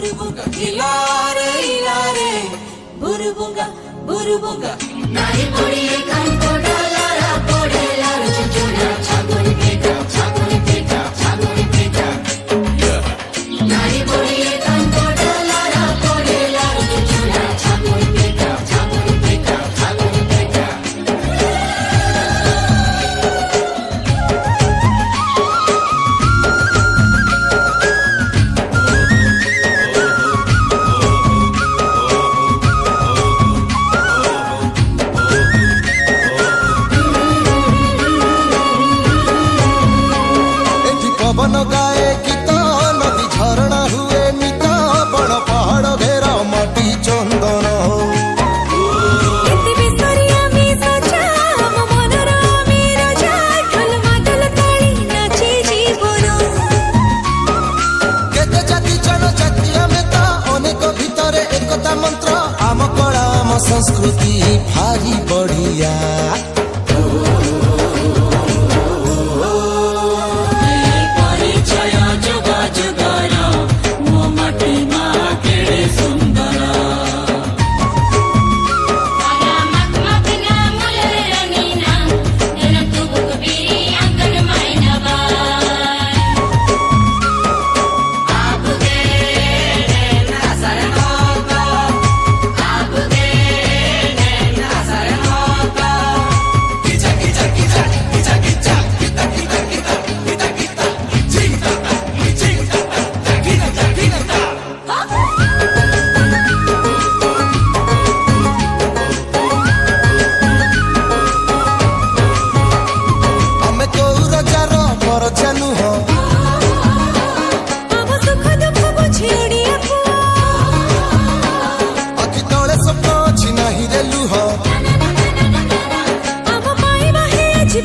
बुरुबुंगा हिलारे हिलारे बुरुबुंगा बुरुबुंगा नारी पोड़ी कांको डालारा पोड़े लारू चुचुरा छागोनी PETA छागोनी PETA छागोनी PETA नारी पोड़ी कांको डालारा पोड़े लारू चुचुरा छागोनी PETA छागोनी PETA छागोनी PETA पवन गाए गीत नदी झरणा हुए नित बड़ पहाड़ घेरा माटी चंदन केते जाति जनजाति आमे तो अनेक भितरे एकता मंत्र आम कला आम संस्कृति भारी बढ़िया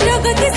प्रगति